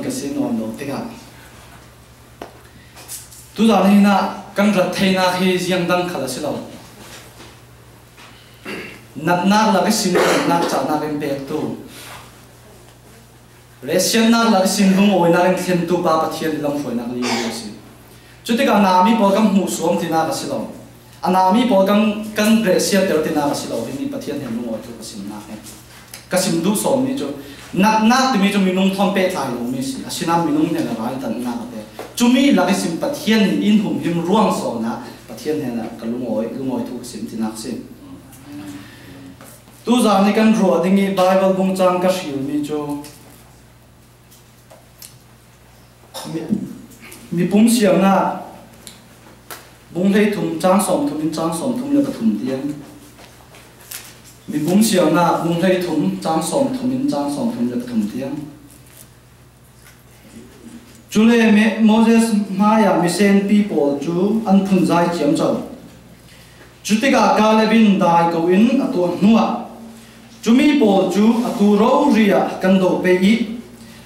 cái xin ngon đầu thế cả tu giả này na căn rật thay na khi riêng đăng khá là xin lỗi nát nát là cái xin nát chả nát em bẹt tu Russian nát là cái xin hung oi nát em thiên tu ba bát thiên lâm phổi nát lý do gì chút cái nami bỏ cam hủ xuống thì nát cái xin lỗi anami bỏ cam Russia tiểu thì nát cái xin lỗi vì bát thiên hung oi tu cái xin nát em cái xin du sôm mi cho nát nát thì mi cho mi nung thom bẹt lại luôn mi xin xin nam mi nung này là lại tận nát cái chúng mi là cái xin bát thiên in hùng him ruang sổ na bát thiên này là cái lung oi tu cái xin thì nát xin tu giả này căn ruột thì nghe Bible bung trang cái siêu mi cho mi bung siêu na bung thấy thùng trang sòng thùng là cái thùng tiền mi bung siêu na bung thấy thùng trang sòng thùng là cái thùng tiền chú lệ mẹ Moses Maya mi sen people chú ăn phun dài chiếm châu chú tích cả lệ bin đại cầu in ở tuần nua chú mi bộ chú ở tu râu ria cần đồ bê ý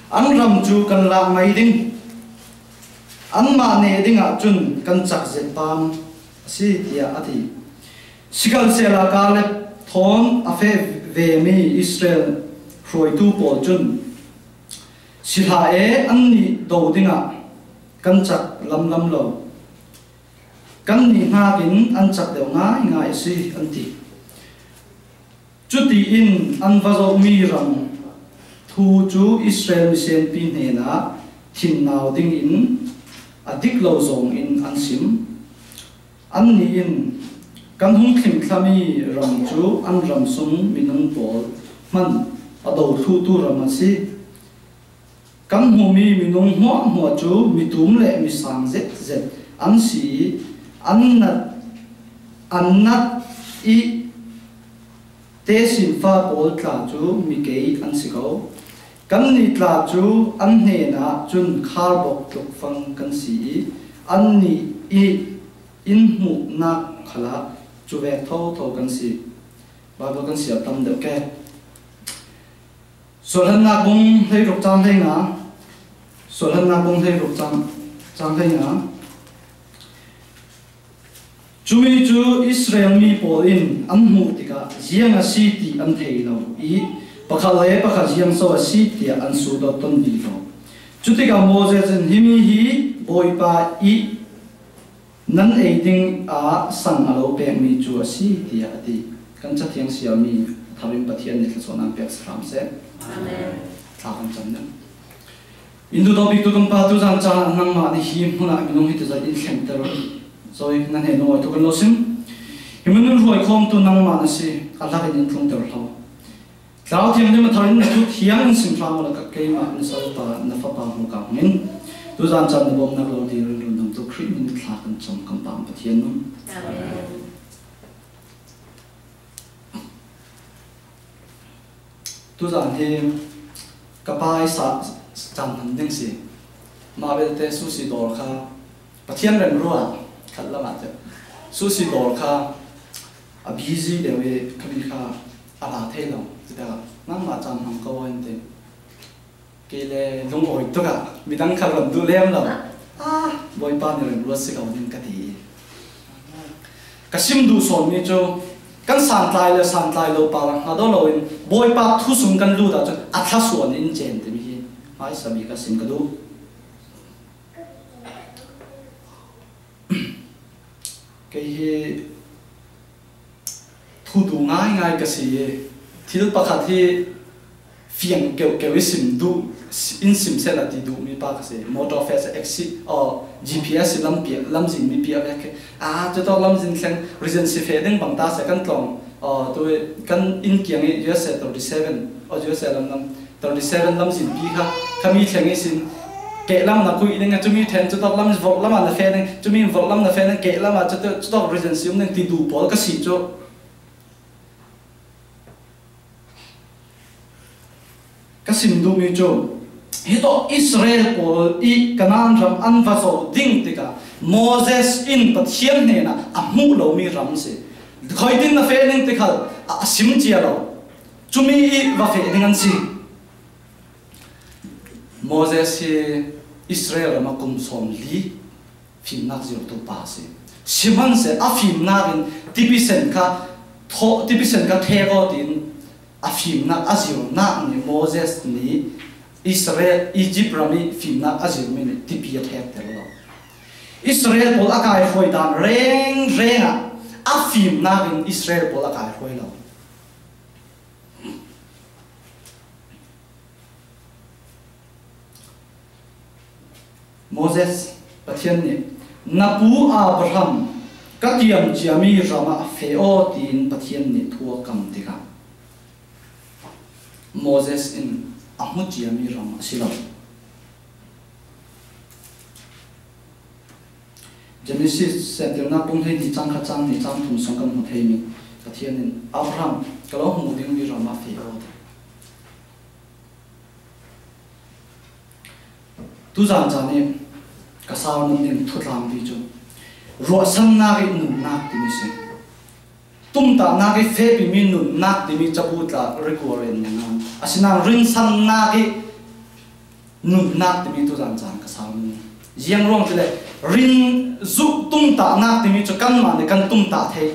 ăn rầm chú cần làm mấy đinh ăn mà nè đinh à chun cần chặt dệt pan si tia ati sikal se la ka le thon a fe ve mi Israel roi tu bộ chun sila e an ni do đinh à cần chặt lâm lo cần ni nga kin ăn chặt đều ngai si an ti chút đi in ăn vào mi rằng thu chú Israel sen pin hè na thìn nào đinh in adik lâu zong in ăn sim ăn ni in kan hung khim thami rằng chú ăn ram sung minung bol man ado thu tu ram si kan hu mi minung hoa chú mi tum le mi sang zet ăn si ăn nat i te sin pha bol tla chu mi ke an si ko kan ni tla chu an he na chun khar bok tuk phang kan si an ni i in mu na khala chu ve tho kan si ba kan si tam de ke solan na bung hei rok chang hei na solan na bung hei rok chang hei na Chumi chu Israel mi po in an mu tika ziang a si ti an thei lo I pakhalai pakha ziang so a si ti an su do ton bi lo chutika Moses in himi hi boipa I nan eiding a sang alo pe mi chu a si ti ati kan cha thiang sia mi tharim pathian ni so nan pek sram se amen thakan chan nan indu do bi tu tum pa tu jang cha nang ma ni hi huna mi nong hi te za in khem ter rồi nên hệ nội thuộc lô sim, thì mình nuôi khom tu năng mà nó si, Allah cái nhân phong đầu lâu, lão thiên nhưng mà thấy nó chút hiếm sinh ra một cái cây mà nó sao ta nó phát bao một cảm mình, tu gian chân nó bom nó lâu thì rồi đồng tu khrit mình thà cần trong cầm bám bát thiên luôn. Tu gian thì cái bài sa chân hành tinh si, mà bây giờ suy đồ kha, bát thiên rèn rua khát lắm à chứ, sushi đồ kha, busy đều về cái kha, là thế nào, thì đó, nắm mà chăm hàng câu anh thế, cái này nông hội tất cả, mình đang khát làm tu lem rồi, bồi ban rồi luôn sẽ có những cái gì, cái sim du sồn như cho, cái sản tài lâu bao lần, đó rồi bồi ban thu sung cái lu đó cho, thắt sồn in trên thì mình phải sao bị cái sim cái du. Cái thu đủ ngay cái gì thì lúc bắt thì phiền kiểu sim du in sim sẽ là đủ mi bắt cái gì motor face exit GPS lâm gì mi bia cái cho tao lâm gì sang recency fading bằng ta sẽ căn tổng tôi căn in kiang ấy US 37 US 37 lâm gì bi ha kami sang ấy xin kể lắm là quy định là chúng mình thèn chúng ta lắm vội lắm là phê này chúng mình vội lắm là phê này kể lắm là chúng ta recency nên thì đủ bỏ cái gì cho cái sim đủ mi cho hết đó Israel của Canaan ram ăn và sầu đinh thì cả Moses in bát thiên này na amu lâu mi ram se khơi tin là phê nên thì cả sim chia lâu chúng mình và phê nên ăn gì Moses Israel mà cùng xóm lý phim nát diệu tu pa se siman se a phim nakin tipisen ka thego tin a phim na azir na ni Moses ni Israel Egypt rami phim na azir min tipi thek tel lo Israel pol akai khoi dan reng renga a phim nakin Israel pol akai khoi lo Moses pathian ni napu Abraham katiam chiami rama feo tin pathian ni thua kam tika Moses in amu chiami rama silo Genesis sentir na pung hei ni chang kha chang ni chang thum song kam hu thei mi pathian in Abraham kalo hu ding mi rama feo tu zan chani ka sao nam nim thu lam bi chu ro san na ge nun nak ti mi se tum ta na ge fe bi mi nun nak ti mi chapu ta record en na asina ring san na ge nun nak ti mi tu zan chan ka sao ni jiang rong te le ring zu tum ta nak ti mi chu kan ma ne kan tum ta the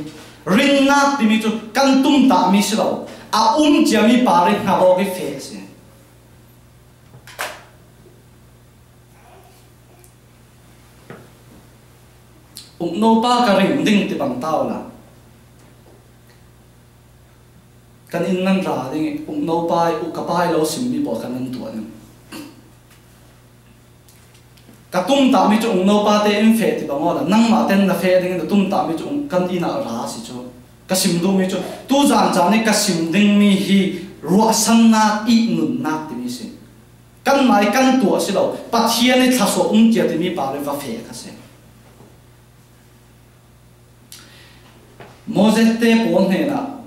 ring nak ti mi chu kan tum ta mi se lo a chia mi pa re na bo ge fe se no pa ka ring ding ti bang tao la kan in nan ra ding no pa ka pai lo sim bi bo kan nan tu an ka tum ta mi chu no pa te in fe ti bang ola nang ma ten na fe ding tum ta mi chu kan ina ra si chu ka sim du mi chu tu jan jan ni ka sim ding mi hi ro san na I nun nak ti mi se kan mai kan tu si lo pathian ni thaso chia ti mi pa le va fe ka se Moses te pon he na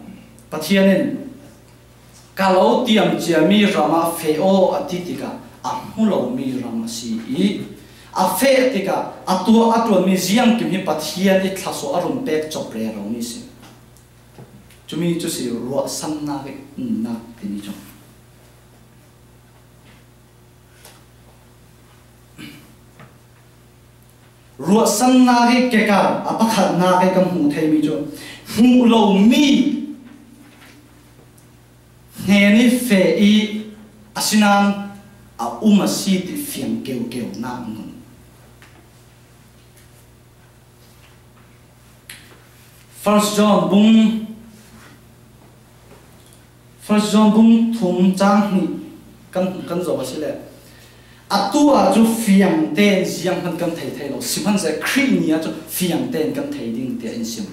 pathianin kalau tiam chia mi rama feo atitika amulo mi rama si I a fe tika atu mi ziang kim hi pathian I thaso arum pek chop re ro mi si chumi chu si ro san na ge na ti ni chu ro san na ge ke ka apakhat na ge kam hu thei mi chu hu lo mi nghe ni fe I asinan a si ti fiang keu na ngun First John bung thum chang ni kan zo ba sile atu a chu fiang ten jiang kan thei lo siman se khri ni a chu fiang ten kan thei ding te in sim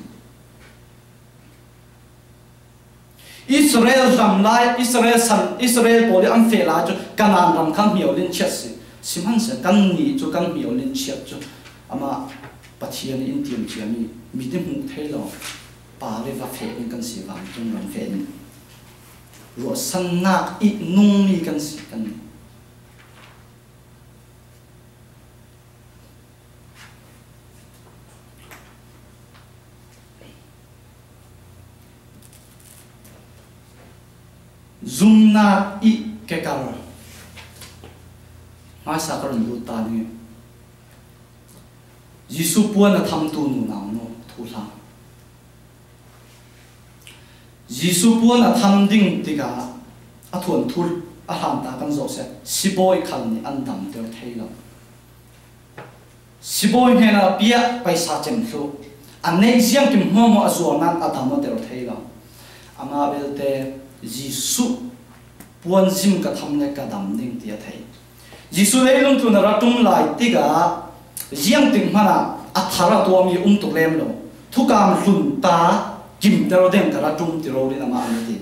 Israel ram lai Israel body am fe la chu kanan ram khang miao lin chet si siman se kan ni chu kan miao lin chet chu ama pathian in tiam chiami mi te mu thei lo pa le va fe in kan si wang chung ram fe ni ro san na I nung mi kan si kan zoom na I ke kar mai sa kar lu ta ni Jisu puan na tham tu nu na no thu la Jisu puan na tham ding tika a thun thul a han ta kan zo se siboi khan ni an dam te thei lo siboi he na pia paisa chem thu an nei jiang kim mo a zo nan a dam te thei lo ama bel te Jisu puan sim ka tham le ka dam ding tia thei Jisu le lung tu na ra tum lai tika jiang ting mana athara to mi tu lem lo thukam lun ta kim dero den kara tum ti ro ri na ma ani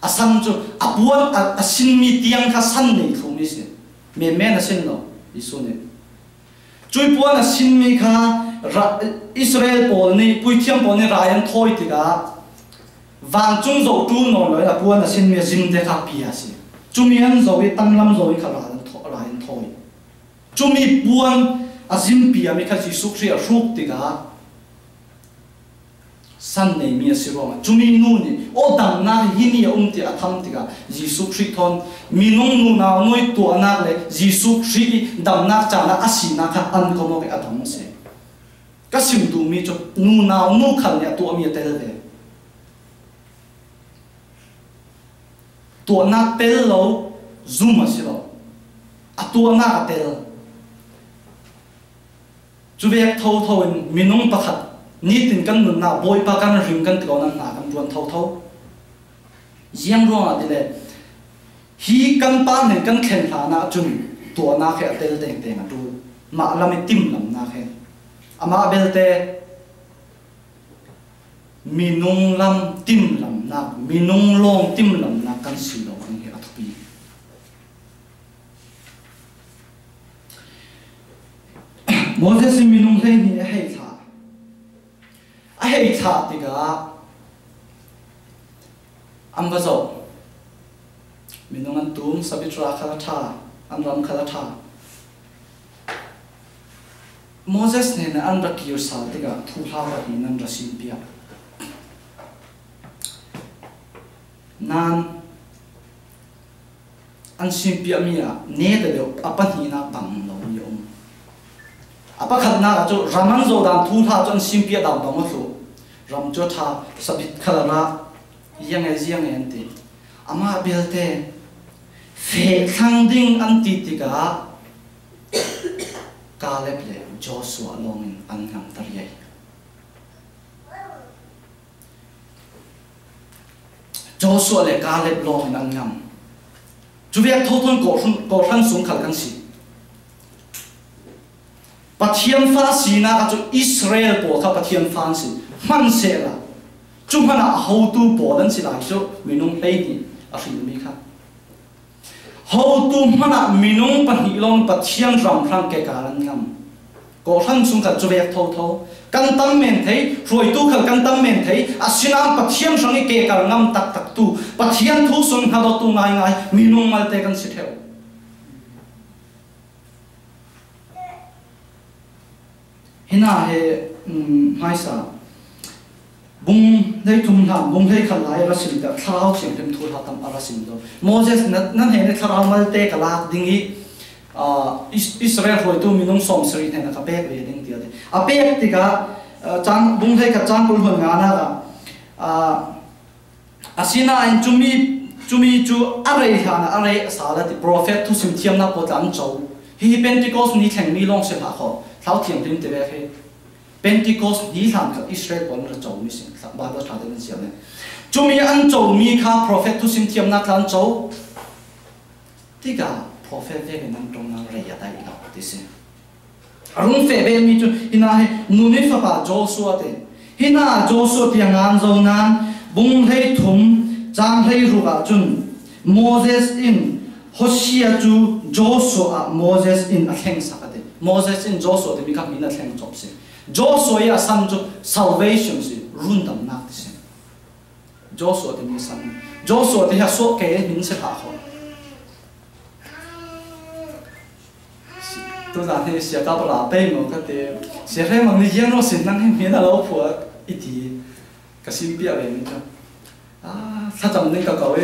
asan chu apuan asin mi tiang kha san nei thu mi se me na sin lo Jisu ne chui puan asin mi kha Israel pol ni pui thiam pol ni rayan thoi tika vang chung zo tu no lo la puan asin mi jim de kha pia se chumi an zo i tang lam zo I kha rayan thoi chumi puan azim pia mi kha Jisu khri a ruk tika san nei mi asiroma chumi nu ni o dang na hini ti atham tika Jisu Christ thon minung nu na noi to anak le Jisu Christ dam na cha na asina kha an komo ke atham se ka sim tu mi cho nu na nu khal ya to mi tel de to na tel lo zoom asilo to na tel chu vek thâu thâu minung pakhat ni tin kan nun na boy pa kan ring kan tlo na kan tuan thâu thâu giang ro a dile hi kan pa ne kan khen ha na chun to na khe tel teng teng tu ma lam tim lam na khe ama belte minung lam tim lam na minung long tim lam na kan si lo kan he atpi Moses minung he ni he tha a he tha tiga ambazo minung an tum sabitra khala tha an ram khala tha Moses ne na an rakir sa tiga thu ha ba hi nan rasin pia nan an sim pia mia ne de lo apan hi na pang lo yom apa khat na cho raman zo dan thu tha chon sim pia dam dong thu ram cho tha sabit khala na yang en ti ama belte fe khang ding an ti tiga Caleb le Joshua long in an ngam tar yai Joshua le Caleb long in an ngam chu vek tho thon ko ran sung khal kan si pathian fa si na ka chu Israel po kha pathian fan si man se la chu mana ho tu po dan si la chu minung pe ni a ri mi kha how to mana minung pani long pathian ram rang ke karan ngam ko ran sung ka chuwek tho tho kan tam men thei roi tu khal kan tam men thei asinam pathian rang ke kar ngam tak tak tu pathian thu sung ha do tu ngai ngai minung mal te kan si theu hina he mai sa bung dei thum na bung dei khal lai ra sim da thao sim them thu ha tam ara sim do Moses nan he ne thara mal te kala dingi Israel hoi tu minung som sri ne ka pek ve ding dia de a pek ti ga chang bung dei ka chang kul hon nga na ga asina in chumi chu arei ha na arei sala ti prophet tu sim thiam na po tan chau hi Pentecost ni theng mi long se ha kho thao thiam din te ve he Pentecost ni tham ka Israel pon ra chau mi sin sa ba ba tha de siam ne chumi an chau mi kha prophet tu sim thiam na kan chau tiga prophet ve nan tong na re ya dai la ti se arung fe be mi chu hina he nu ni fa pa Joshua te hina Joshua ti ngan zo nan bung thei thum chang thei ru ga chun Moses in Hosea chu Joshua Moses in a theng sa ka de Moses in Joshua de mi ka mi na theng chop se Joshua ya san cho salvation si rundam nak se Joshua de mi san Joshua de ha so ke min se ha ho tu za he sia ka bla pe mo ka te se re mo ni yen ro sin nang he mi na lo phu iti ka sim pia ve mi ta sa cham ni ka ka we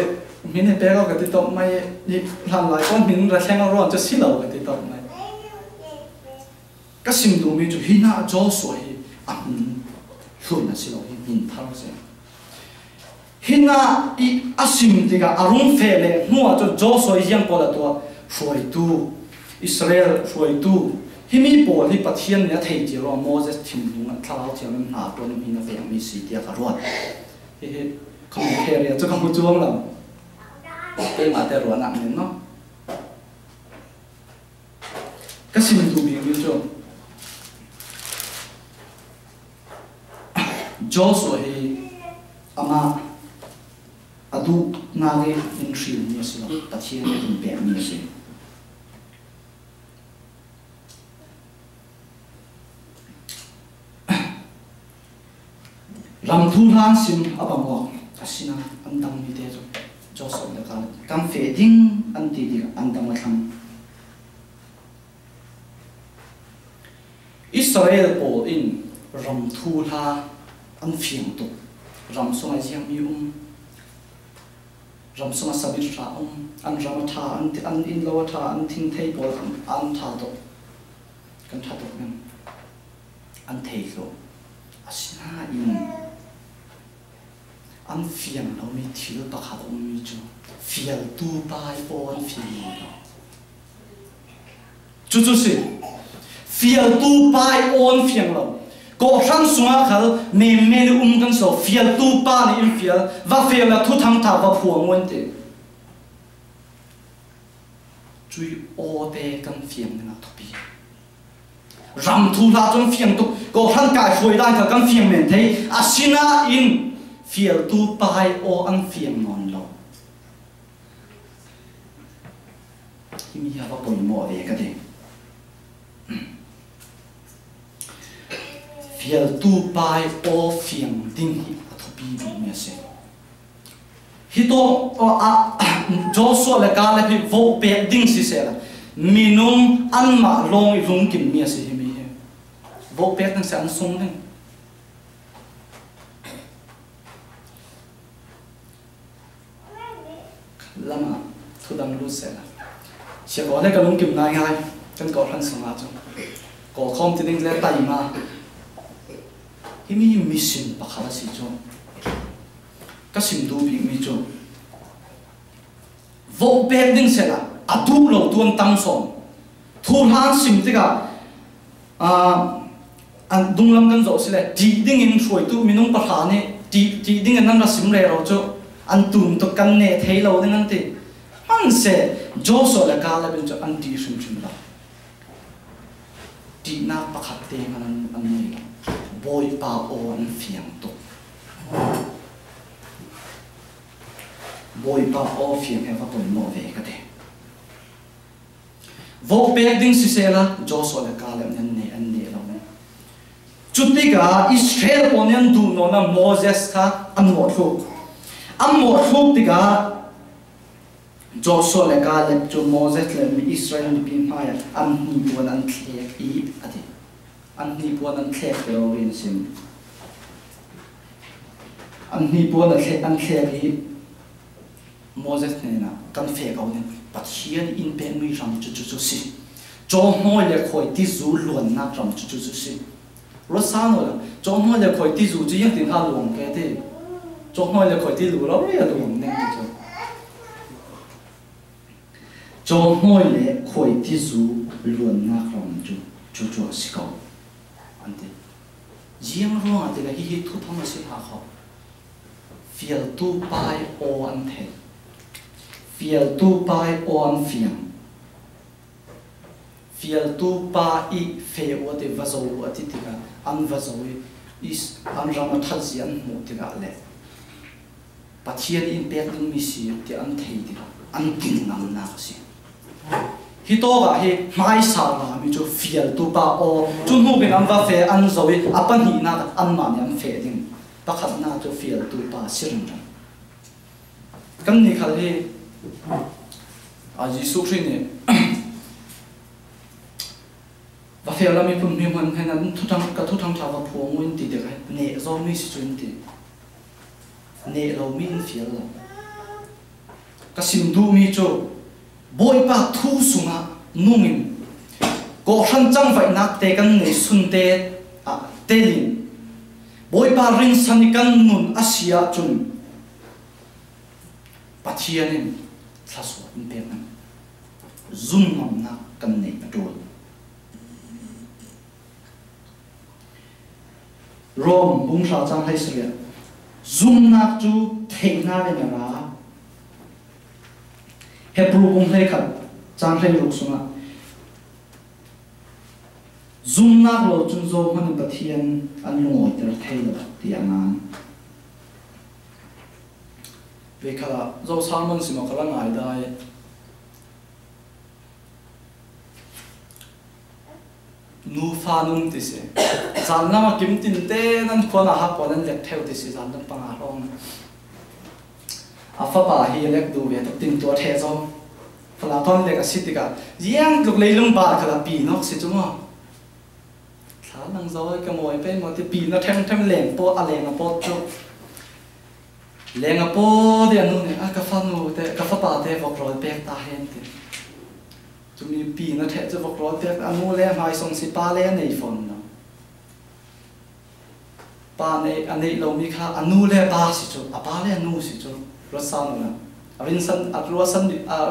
mi ne pe ka ti to mai ni han lai kon min ra theng ro cho si lo ka ti to mai cái sim đồ mi cho hina Joshua hi luôn là xin lỗi min thao se hina I asim tiga arung fele mua cho Joshua yang pola to foi tu Israel foi tu himi po hi pathian ne thei ji ro Moses thim lunga thlau thiam na to ni na ve mi si tia ka ro he không khe ria cho không chuông lắm cái mà te ro nặng nên nó cái sim đồ mi cho Joshua he ama adu nage in shil ni sino pathian in be mi se ram thu han sim abamo asina andam mi te Joshua le kan fe ding an ti di andam tham Israel po in ram thu ha an phiền tục ram sung ai giang mi ram sung sabir tha an ram tha an in lo tha an thing thei bol an tha to kan tha to men an thei lo asina in an phiền lo mi thil pakhat mi chu phiền tu pai on phiền chú si phiền tu pai on phiền lo có sang sunga khal me kan so phiền tu pa ni in phiền và phiền là thu thang thả và phuang ngon te chui o te kan phiền na thopi ram thu la trong phiền tu có han kai phoi dai ka kan phiền men thei asina in phiền tu pai o an phiền non lo mi ha va poi mo ve ka te phiền tu pai o phiền ding hi thopi bi me se hito Joshua le ka le vo pe ding si se la minum an ma long rung kim me se hi mi he vo pe tang se an sung ding lama thu dang lu se la se ko le ka lung kim ngai ngai kan ko han sung a chu ko khom ti ding le tai ma himi mission pakhala si chu kasim du bi mi chu vo pe ding se la atu lo tuan tam som thu han sim te ga an dung lam kan zo se le ti ding in shoi tu minung pa tha ne ti ding an ra sim le ro chu an tum to kan ne thei lo ding an ti han se Joshua la ka la bin chu an ti sim sim la ti na pakhat te an ni boy pa on phiền tục boy pa o phiền em phải tuần mò về cái thế vô bê đinh xí xe la Joshua là cả làm nhân nè lâu nè chút đi cả Israel bọn nhân du nó là Moses cả ăn một thuốc đi cả Joshua là cả làm cho Moses là Israel bị phai ăn ni buồn ăn khét ý à thế ăn ni buồn ăn khét rồi bên xem ăn ni buồn ăn khét ý Moses này na kan phê câu này bắt hiền in bên mi ram chú si cho moi le khoi ti zu luan na ram chú si rồi sao nữa cho moi le khoi ti zu chỉ yang tin ha luang cái thế cho moi le khoi ti lu lo ya luang nên cái cho moi le khoi ti zu luan na ram chú si câu anh thế riêng luôn anh thế là hi thu thong là si ha khó phiền tu pai o anh thế phiền tu pai on phiền tu pa i phê o te vazo ati tika an vazo is an rama thazi an mu tika le pathian in pek ding mi si ti an thei tika an king nam na si hi to ga he mai sa ma mi chu phiền tu pa o chun hu bin an va fe an zoi apan hi na an ma nyam fe ding pakhat na chu phiền tu pa sirin kan ni khal he Giêsu Christ này và phía là mình cũng niệm hơn hay là thu thăng thảo và phù nguyên thì được hay nệ do mình sử dụng thì nệ lâu mình phía là cái sim du mi cho bôi ba thu sung à nungin có khăn trăng vậy nát tê căn nệ xuân tê tê lin bôi ba ring san căn nun Asia chun pathian thaswa in pe na zoom nam na kan nei atol rom bung sa chang hai sria zoom na chu thei na le na ra hebrew bung hai khat chang hai ruk sunga zoom na lo chun zo man pathian an lungoi ter thei lo ti anan về cả dấu salmon xí mà cả là ngài đại nu pha nung tí xe dàn năm mà kiếm tin tê nên quan là hấp quan nên theo tí xe dàn năm bằng à rong à pha bà hi lek du về tập tin tua theo dòng pha là thon lek à xí tí cả riêng lúc lấy lông bà cả là bì nó xí chung à thả năng rồi cái mồi bên mà thì pin nó thêm lẻng po à lẻng po cho lẻng po thì anh nói cái pha nu thì cái pha ba thì vọc rồi bẹt ta hen thì chúng mình pin nó thêm cho vọc rồi bẹt anh nói lẻng hai song si ba lẻng này phun nó ba này anh ấy lâu mi khá anh nói lẻng ba xí cho à ba lẻng nu xí cho rất sao nữa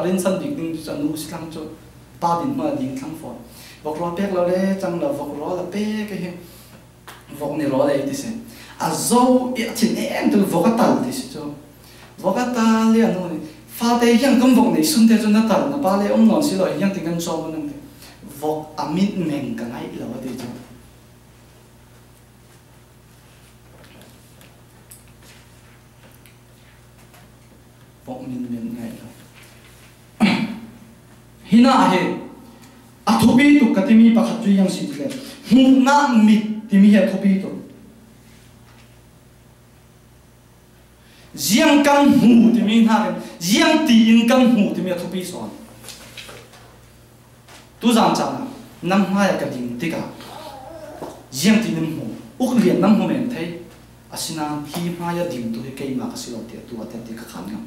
rin san đi đi cho nu xí lăng cho ba दिन mà đi lăng phun vọc rồi bẹt là đấy chẳng là vọc rồi là bẹt cái vọc này rồi đấy thì xem à dâu trên em từ vọc cái tàu thì cho vọc cái tàu liền thôi pha tê yang công vọc này xuân thế cho nó tàu nó ba lẽ ông nói xin lỗi yang tiếng Anh cho mình vọc amit mình cái này là vậy chứ vọc mình ngay là hina he à thu bi tu cái mi bạc chui yang xịt lên mu na mit thì mi he thu bi tu riêng căn hủ thì mình ha riêng tiền căn hủ thì mình thu bi son tu giảm chẳng năm hai cái điểm tí cả riêng tiền năm hủ úc liền năm hủ mình thấy asina hi hai cái điểm tu cái mà cái sự tiệt tu tiệt cái khăn nhau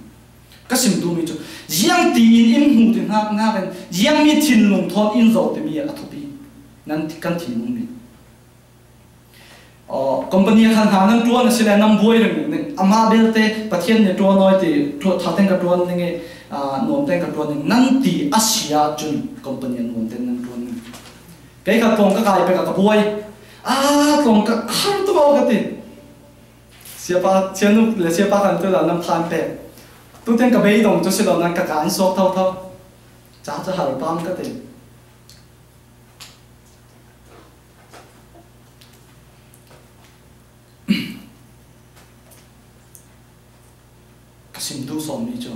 cái sim tu mình cho riêng tiền in hủ thì ha cái riêng mi thiên lùng thon in dầu thì mình thu bi nên căn tiền mình company khan ha nang tuan sila nam boy reng ama belte pathian ne tuan noi ti thateng ka tuan nge nom teng ka tuan nan ti asia chun company nom ten nang tuan ke ka tong ka kai pe ka boy tong ka kham tu ba ka ti siapa chenu le siapa kan tu la nam phan pe tu teng ka bei dong chu sila nan ka kan sok thau thau cha har pam ka ti sim tu som ni cho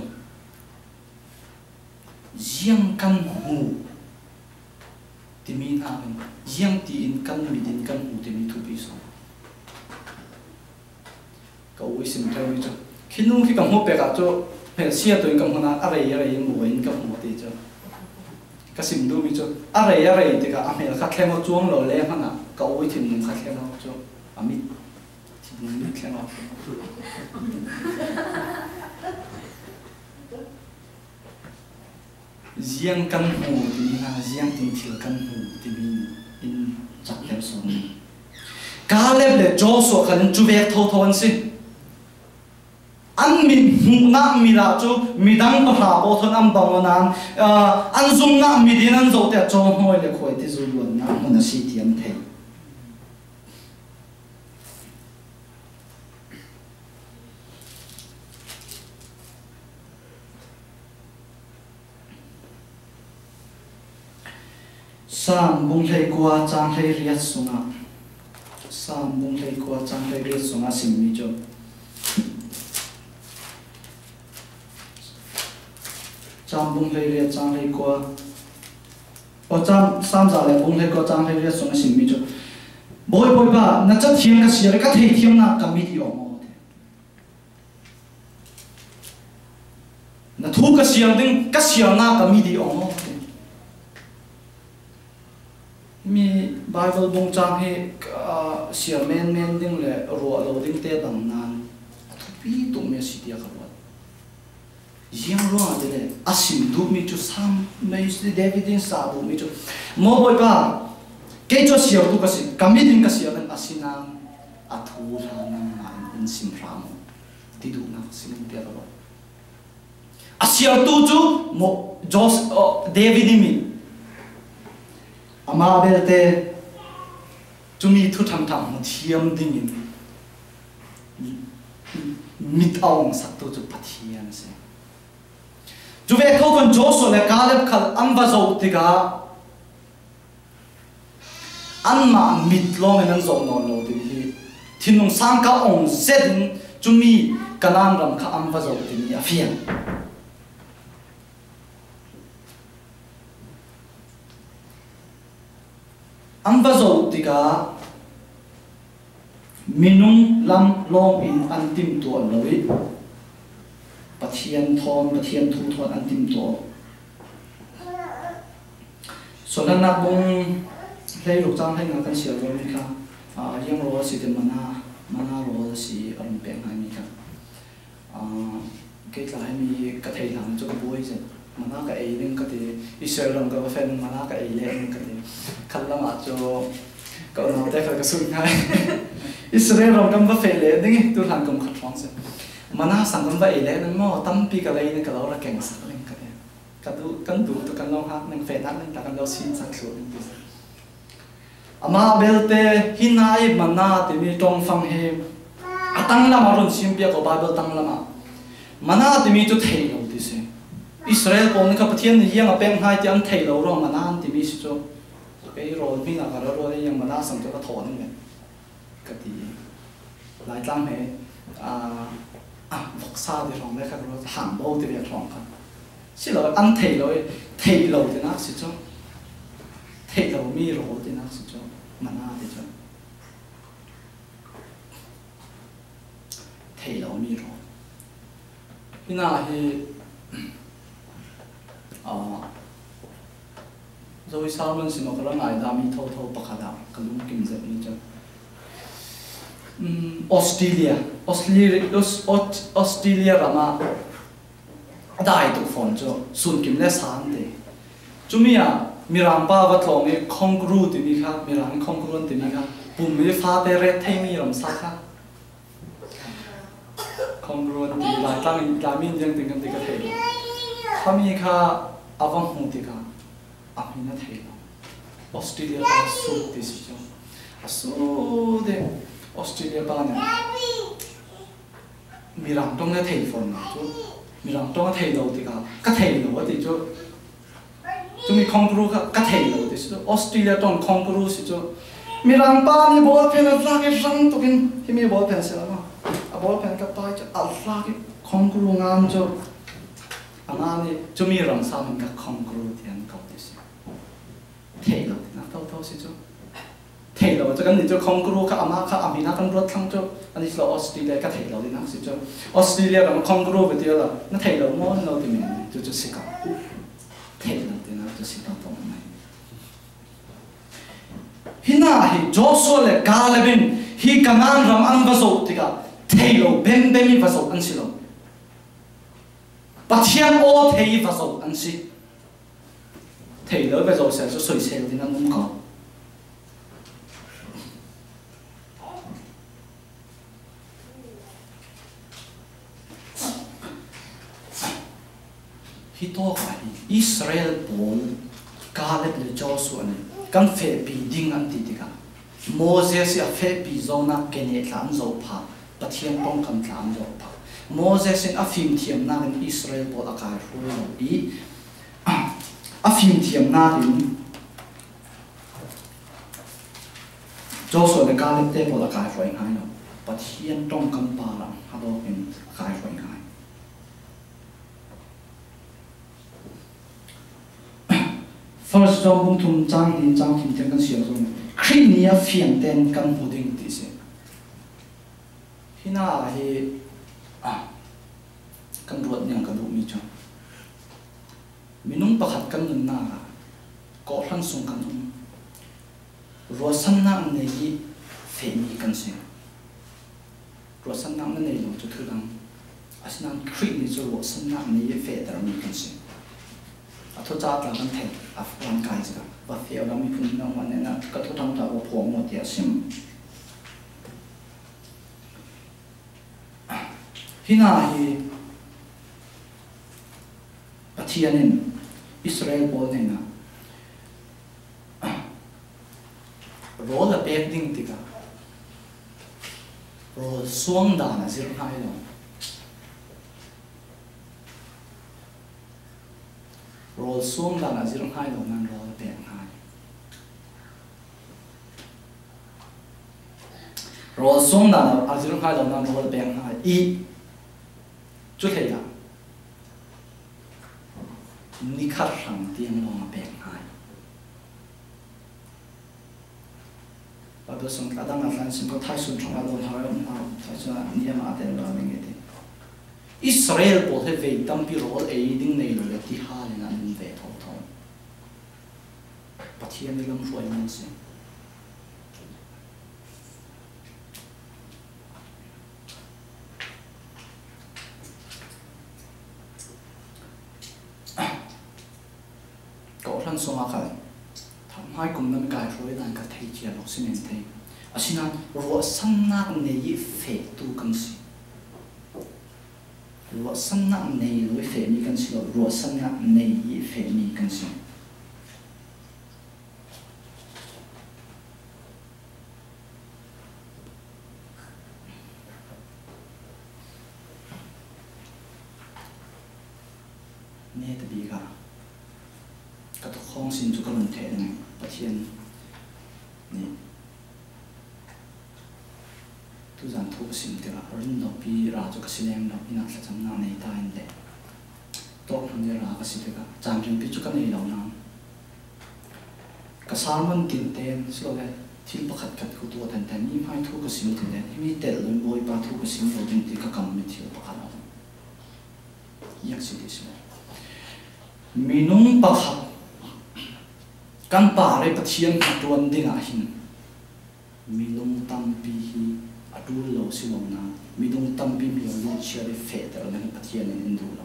riêng căn hủ thì mình ha riêng tiền căn mi tiền căn hủ thì mình thu bi som cậu ấy sim theo ni cho khi nung khi cầm hộp bẹt cho hệ xia tôi cầm hona aray mua in cầm hộp thì cho cái sim tu mi cho aray thì cả anh khát khem một chuông rồi lên hả cậu ấy thì mình khát khem một cho amit thì mình khem một riêng căn hủ thì riêng tình thiểu căn hủ thì mình in chặt lép xuống cá lép để cho số khẩn chú vẹt thâu thâu anh xin anh mình hủ nã mi là chú mi đăng có hạ bộ thân âm bằng anh anh dùng nã mi đi anh dấu tiệt cho hồi để khỏi thì dù luôn nã mình là sĩ tiền thế sam bung thei qua chang thei riat sunga sam bung thei qua chang thei riat sunga sim mi cho sam bung thei riat chang thei qua sam za le bung thei qua chang thei riat sunga sim mi cho boy ba na chat thiam ka sia ka thei thiam na ka mi ti om na thu ka siam ding ka siam na ka mi ti om mi Bible bung chang he siam men ding le ro lo ding te dang nan thupi tu me si tia ka wa yang ro de le asim du mi chu sam mai David in sa bu mi chu mo boy ba ke cho siam tu ka si kami ding ka siam an asina athu ra na in sim ram ti du na sim tia ka wa asiam tu chu mo David mi ama belte chumi thu tham thiam ding in mit aung sak tu chu pathian se chu ve kho kon Joshua le Caleb khal amba zo tiga anma mit lo men zo non lo ti hi thinung sang ka ong zedin chumi kanan ram kha amba zo ti ni afian amba zo tiga minung lam long in antim to lowi pathian thu thon antim to solana bung lấy lục trang hay là cái siêu rồi mình cả yang rồi thì mana rồi thì ông bèn hay mình cả cái là mình cái thầy làm cho cái buổi gì mana cái ấy nên cái thì Israel làm cái phần mana cái ấy lên cái thì khăn lắm à cho cậu nào đây phải cái suy ngay Israel làm cái phần lên đấy tôi làm công khát phong rồi mana sang cái vậy lên nó mà tâm pi cái này cái đó là cảnh sát lên cái cái tu cái lâu hát nên phần hát nên cái lâu xin sang số ama belte hinai mana ti mi tong phang he atang lama ron simpia ko Bible tang lama mana ti mi chu thei lo ti se Israel pon ka pathian ni yang apeng hai ti an thei lo ro mana ti mi chu cái rồi mi na ka ro yang mana sam cho ka thon ne ka ti lai tang he vok sa de rong le ka ro ham bo ti le thong ka si lo an thei lo ti na si chu thei lo mi ro ti na si chu mana thì cho thầy lão mi rồi khi nào thì rồi sao mình xin một cái ngày đã mi thâu bạc đạo cái lúc kinh doanh như cho Australia mà đại tụ phòn cho xuân kim lệ sáng thế chúng mi mirang pa va thong e khongru ti mi kha mirang khongru ti mi kha pum mi fa te re thei mi ram sa kha khongru ti la tang la min jang ting kan ti ka thei khami kha awang hu ti ka amina thei Australia ba su ti si jo asu de Australia ba ne mirang tong na thei phon chu mirang tong thei lo ti ka thei lo ti chu chúng mình không có cái thể nào để cho Australia trong không có gì cho mình làm ba mươi bộ phim là ra cái răng tụi mình thì mình bộ phim sẽ là bộ phim cái tay cho ra cái không có ngang cho anh này chúng mình làm sao mình cái không có thì anh có thể gì thể nào thì nó đâu gì cho thể nào cho cái này cho không có cái anh mình nó rất thăng cho anh ấy là Australia cái thể nào thì nó gì cho Australia là không có về tiêu là nó thể nào mà nó thì mình cho sẽ cả thể nào thì nó cho xin tông này hina hi Joshua le Calvin hi kangan ram an vaso tika thelo bem bemi vaso an silo pathian o thei vaso an si thelo vaso sẽ soi sel thì nó không có hi to ka Israel pon Caleb le Joshua ne kan fe pi ding an ti tika Moses ya fe pi zona kene tlam zo pha pathian pong kan tlam zo pha Moses in afim thiam na in Israel pol akar hu lo i afim thiam na din Joshua le Caleb te pol akar roi ngai no pathian tong kan pa la ha do in akar roi ngai First John bung thum chang tin chang kim ten kan siam zong khri nia fiang ten kan hu ding ti se hina hi kan ruat nyang kan du mi cha minung pakhat kan nun na ko hlan sung kan ro san na ne hi fe mi kan se ro san na ne lo chu thu dang asnan khri ni chu ro san na ne fe tar mi kan se thu cha ta kan thei afran kai cha và phiêu đó mình phun nông anh nên có thu thang ta có phồng một tiệt sim hina hi pathianin Israel bol này na rồi là bẹt đinh tika rồi xuống đà là zero hai rồi rồi xuống là zero hai rồi nang rồi là bẹt hai rồi xuống là zero hai rồi nang rồi là bẹt hai y chút thầy là ni khát rằng tiếng lo bẹt hai và tôi sống cả đang làm sinh có thái xuân trong lao động hỏi ông nào thái xuân ni mà tên là mình cái Israel bộ thế về tâm bị rồi ấy đinh này rồi thì hai là anh về thâu thâu bắt hiện đi làm ruồi mình xem hai cùng năm cái rồi là cái thầy chia lọc xin thầy asina ruột sanh nạc này phê tu cần gì ruột sanh nạc này lối phê mi cần gì ruột sanh nạc này phê mi cần gì nè tập đi cả các thuộc không xin cho các lần thế này bắt thiên nè tu giảng thu xin thì là rin đầu pi ra cho các sinh em đầu pi nát là chẳng nào này ta anh để tốt hơn như là các sinh thì cả chẳng chừng pi cho các này đầu nào các sao mình tiền tiền số này thiên bạc khát của tôi thành thành im hai thu các sinh thì này mi tệ lên bôi ba thu các sinh đầu tiên thì các cầm mi thiên bạc khát nào yak sinh thì sinh minung bạc khát kan pa re pathian khatron dinga hin minung tampi hi adul lo silona minung tampi mi lo chare fe ta le pathian in du lo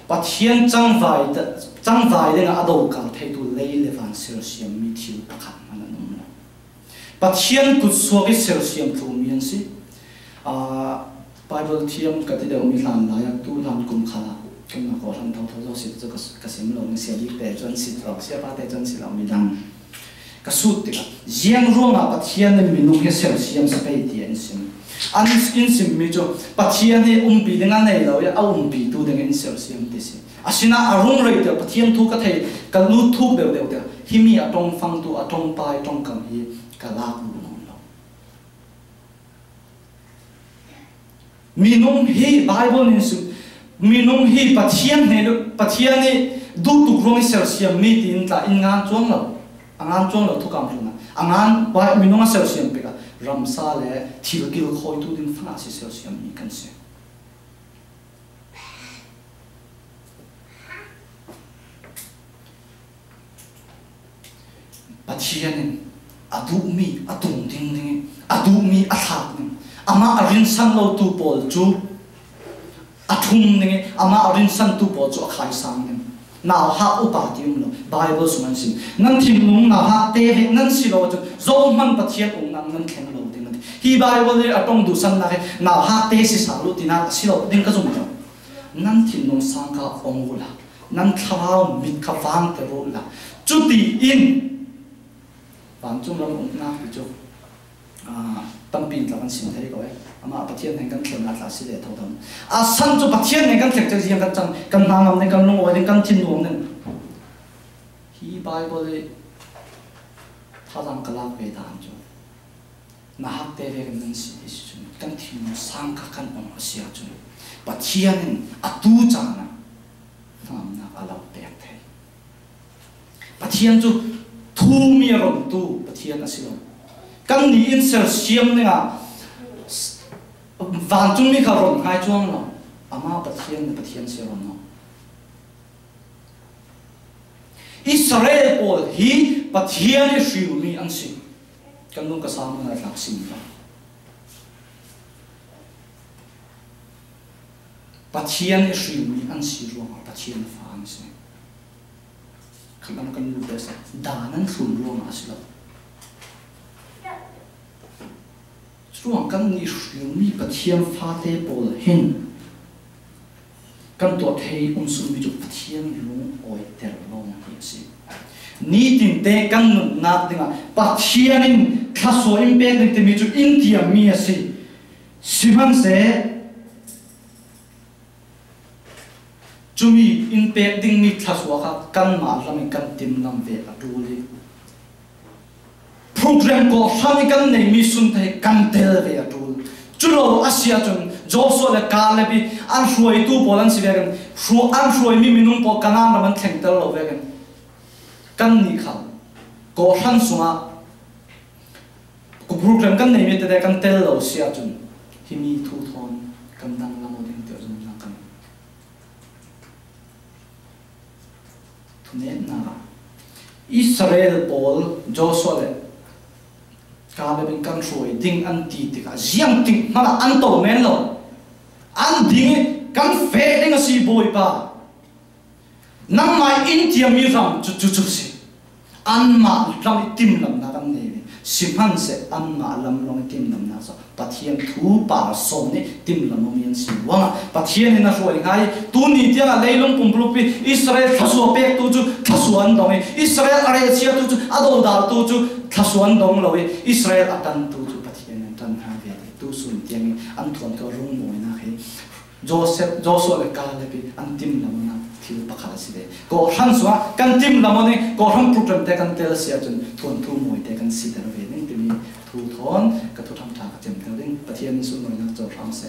pathian chang vai le na ado ka thei tu le le van sir siam mi thiu pakhat man num lo pathian ku so ki sir siam thu mian si bible thiam ka ti de mi hlan la ya tu hlan kum khala cái mà có thằng thâu thâu do xịt cho cái xịn lồng xịt đi để cho xịt lồng xịt ba để cho xịt lồng mình đăng cái sút thì cái giang ruộng à bắt thiên nên mình nung cái xịt xiêm sẽ phải tiền xịn anh skin xịn mình cho bắt thiên thì bị dengan này rồi à bị tu dengan xịt xiêm thì xịn à xin à ruộng rồi thì bắt thiên thu cái thầy cái lút thu đều đều thì khi mi ở trong phăng tu ở trong bài trong cầm hi cái lá luôn luôn mình nung hi Bible nên minung hi pathian ne du tu grong sel siam mi tin ta in ngan chuang lo thu kam thuna angan wa minung sel siam pe ka ramsa le thil kil khoi tu din fa si sel siam mi kan se pathian adu mi atung ding ding adu mi athak ama arin san lo tu pol chu athum nge ama arin san tu po cho khai sang nem nào ha upatium lo bible suman sin nan thim lung na ha te he nan si lo cho zo man pathian ong nan khen lo ding hi bible le atong du san na he nào ha te si sa lu tina si lo ding ka zum lo nan thim lung sang ka ong la nan thao mit kha wang te ro la chu ti in wang chung lo ong na pi cho tâm pin là con xin thấy rồi ama pathian này kan khem la si le thau tham san chu pathian này kan thek cha jiang kan chang kan na ngam ne kan lu oi kan chin luang nen hi bible le thadang kala ve dan chu na hak te ve kan nan si chu kan thim sang ka kan ong sia chu pathian atu cha na tham na ala pe thai pathian chu thu mi ron tu pathian asilo kan ni in sel siam ne nga van chung mi kha ron hai chuang lo ama pathian se ron no Israel pol hi pathian e shiu mi an si kan nung ka sam na lak sim lo pathian e shiu mi an si ro pathian fa an si kan lu be sa danan thun ro ma si lo ruang kan ni shriu mi pathian fa te pol hin kan to thei sum mi chu pathian lung oi ter lo hi si ni tin te kan nu na dinga pathian in thaso im pe te mi chu in tia mi asi siman se chumi in pe ding mi thaso kha kan ma lam kan tim lam ve atuli program ko sami kan nei mi sun thai kan tel ve atul chulo asia chun joshua le ka le bi an shuai tu bolan si ve kan shu an shuai mi minung po kanan man theng tel lo ve kan ni khal ko han sunga ko program kan nei mi te kan tel lo sia chun hi mi thu thon kan dang la mo ding te zum na kan thune na Israel Paul Joshua le ka le bin kan shuai ding an ti ti ka jiang ting ma an to men lo an ding kan fe ding si boy pa nang mai in ti mi ram chu chu chu si an ma long tim lam na kam ne simhan se an ma lam long tim lam na so pathian thu pa som ne tim lam mian si wa pathian na so ngai tu ni tia leilong pumplupi Israel thasu pek tu chu thasuan dong Israel are chia tu chu ado dal tu chu thasuan dong lowe Israel atan tu chu pathian tan ha ve tu sun tiang an thon ka rung mo na he Joshua le ka le bi an tim lam na thiếu bạc hà sĩ đấy, có hàng số căn tim làm anh có hàng program để căn tel xe chân thuần thu mồi để căn sĩ để về nên từ mi thu thon cái thu tham thả cái chém theo đến bát thiên số người nó cho hàng xe.